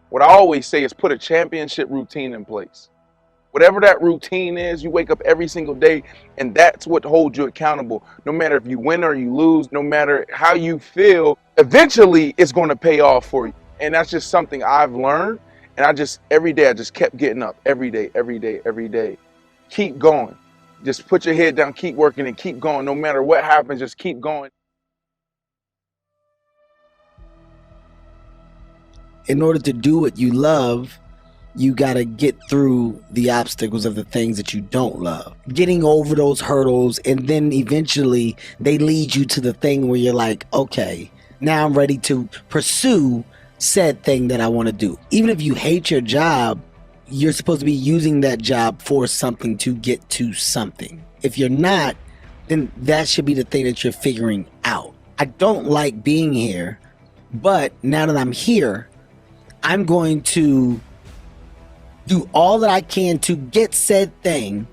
What I always say is put a championship routine in place. Whatever that routine is, you wake up every single day, and that's what holds you accountable. No matter if you win or you lose, no matter how you feel, eventually it's going to pay off for you. And that's just something I've learned. And every day, I just kept getting up every day, every day, every day. Keep going. Just put your head down, keep working, and keep going. No matter what happens, just keep going. In order to do what you love, you got to get through the obstacles of the things that you don't love. Getting over those hurdles, and then eventually they lead you to the thing where you're like, okay, now I'm ready to pursue said thing that I want to do. Even if you hate your job, you're supposed to be using that job for something to get to something. If you're not, then that should be the thing that you're figuring out. I don't like being here, but now that I'm here, I'm going to do all that I can to get said thing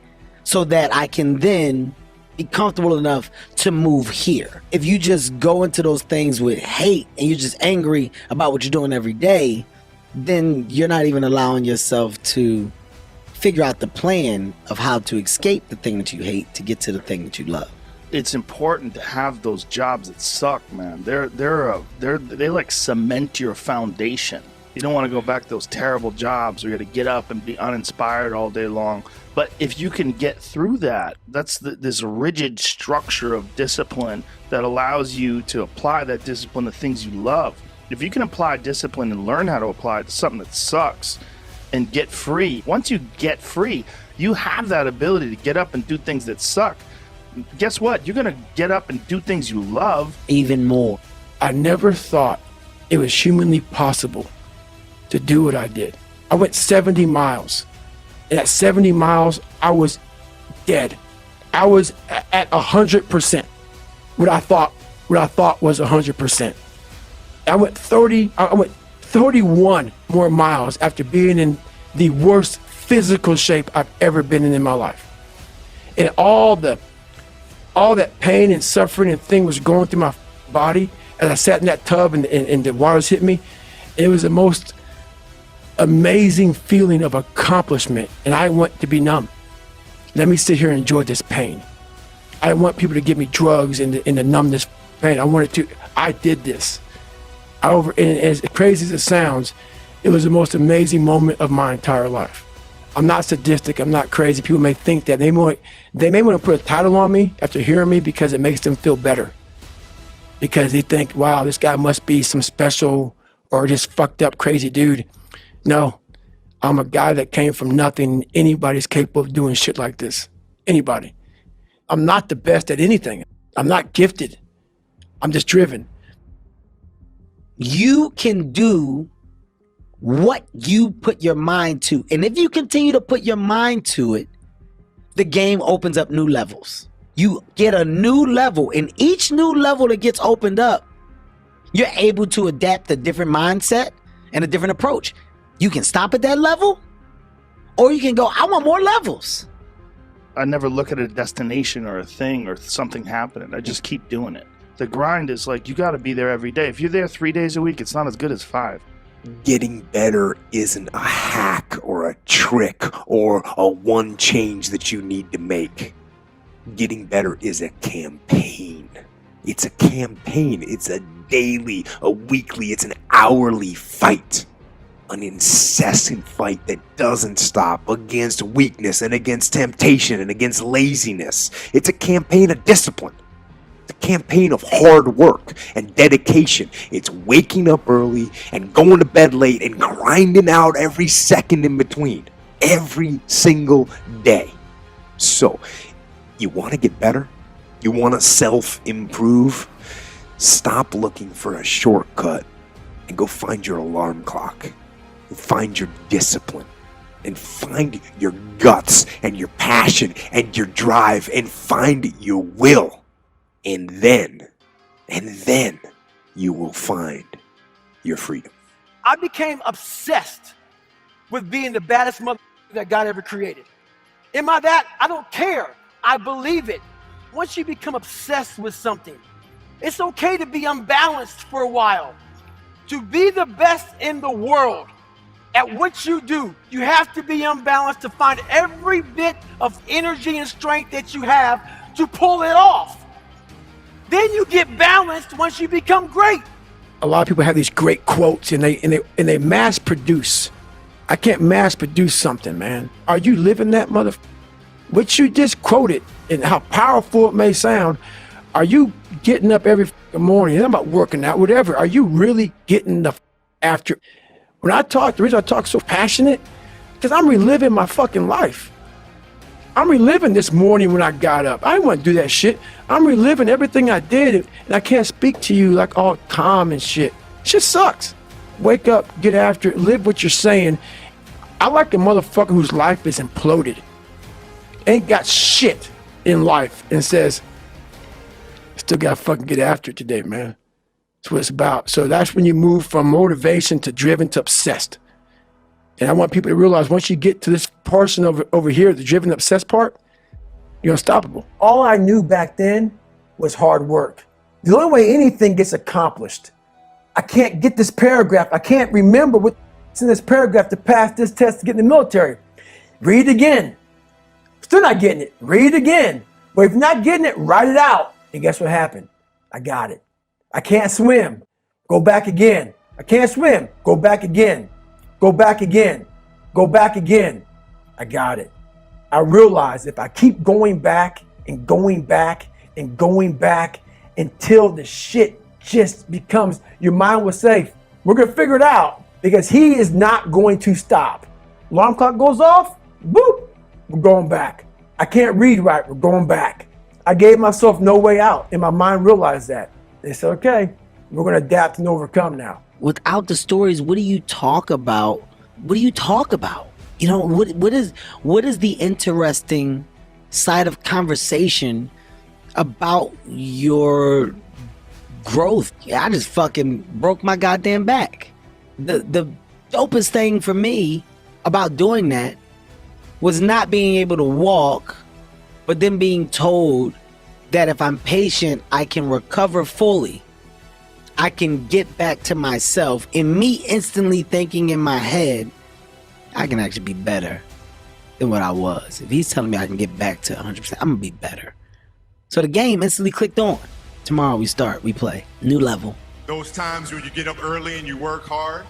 so that I can then be comfortable enough to move here. If you just go into those things with hate and you're just angry about what you're doing every day, then you're not even allowing yourself to figure out the plan of how to escape the thing that you hate to get to the thing that you love. It's important to have those jobs that suck, man. They like cement your foundation. You don't want to go back to those terrible jobs where you got to get up and be uninspired all day long. But if you can get through that, that's this rigid structure of discipline that allows you to apply that discipline to things you love. If you can apply discipline and learn how to apply it to something that sucks and get free, once you get free, you have that ability to get up and do things that suck. Guess what? You're going to get up and do things you love. Even more. I never thought it was humanly possible to do what I did. I went 70 miles. And at 70 miles, I was dead. I was at 100%. What I thought was 100%. I went 31 more miles after being in the worst physical shape I've ever been in my life. And all that pain and suffering and thing was going through my body as I sat in that tub and the waters hit me. It was the most amazing feeling of accomplishment, and I want to be numb. Let me sit here and enjoy this pain. I didn't want people to give me drugs and the numbness pain. I did this. And as crazy as it sounds, it was the most amazing moment of my entire life. I'm not sadistic, I'm not crazy. People may think that. They may want to put a title on me after hearing me because it makes them feel better. Because they think, wow, this guy must be some special or just fucked up crazy dude. No, I'm a guy that came from nothing. Anybody's capable of doing shit like this. Anybody. I'm not the best at anything. I'm not gifted. I'm just driven. You can do what you put your mind to. And if you continue to put your mind to it, the game opens up new levels. You get a new level, and each new level that gets opened up, you're able to adapt a different mindset and a different approach. You can stop at that level, or you can go, I want more levels. I never look at a destination or a thing or something happening. I just keep doing it. The grind is like, you got to be there every day. If you're there 3 days a week, it's not as good as 5. Getting better isn't a hack or a trick or a one change that you need to make. Getting better is a campaign. It's a campaign. It's a daily, a weekly, it's an hourly fight. An incessant fight that doesn't stop against weakness and against temptation and against laziness. It's a campaign of discipline. It's a campaign of hard work and dedication. It's waking up early and going to bed late and grinding out every second in between. Every single day. So, you want to get better? You want to self-improve? Stop looking for a shortcut and go find your alarm clock. Find your discipline and find your guts and your passion and your drive and find your will. And then you will find your freedom. I became obsessed with being the baddest mother that God ever created. Am I that? I don't care. I believe it. Once you become obsessed with something, it's okay to be unbalanced for a while. To be the best in the world, at what you do. You have to be unbalanced to find every bit of energy and strength that you have to pull it off. Then you get balanced once you become great. A lot of people have these great quotes and they mass produce. I can't mass produce something, man. Are you living that what you just quoted and how powerful it may sound? Are you getting up every morning? It's not about working out, whatever. Are you really getting the after? When I talk, the reason I talk so passionate, because I'm reliving my fucking life. I'm reliving this morning when I got up. I didn't want to do that shit. I'm reliving everything I did, and I can't speak to you like all calm and shit. Shit sucks. Wake up, get after it, live what you're saying. I like a motherfucker whose life is imploded, ain't got shit in life, and says, still gotta fucking get after it today, man. That's what it's about. So that's when you move from motivation to driven to obsessed. And I want people to realize once you get to this portion over here, the driven obsessed part, you're unstoppable. All I knew back then was hard work. The only way anything gets accomplished, I can't get this paragraph. I can't remember what's in this paragraph to pass this test to get in the military. Read it again. Still not getting it. Read it again. But if you're not getting it, write it out. And guess what happened? I got it. I can't swim. Go back again. I can't swim. Go back again. Go back again. Go back again. I got it. I realized if I keep going back and going back and going back until the shit just becomes, your mind was safe. We're going to figure it out because he is not going to stop. Alarm clock goes off. Boop. We're going back. I can't read right. We're going back. I gave myself no way out, and my mind realized that. They said, okay, we're going to adapt and overcome now. Without the stories, what do you talk about? What do you talk about? You know, what is the interesting side of conversation about your growth? I just fucking broke my goddamn back. The dopest thing for me about doing that was not being able to walk, but then being told that if I'm patient, I can recover fully. I can get back to myself, and me instantly thinking in my head, I can actually be better than what I was. If he's telling me I can get back to 100%, I'm gonna be better. So the game instantly clicked on. Tomorrow we start, we play, new level. Those times when you get up early and you work hard,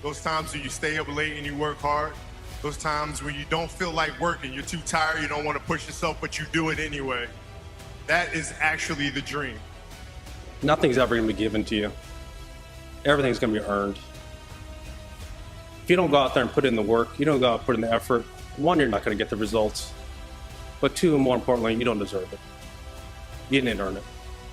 those times when you stay up late and you work hard, those times when you don't feel like working, you're too tired, you don't want to push yourself, but you do it anyway. That is actually the dream. Nothing's ever going to be given to you. Everything's going to be earned. If you don't go out there and put in the work, you don't go out and put in the effort, one, you're not going to get the results. But two, and more importantly, you don't deserve it. You didn't earn it.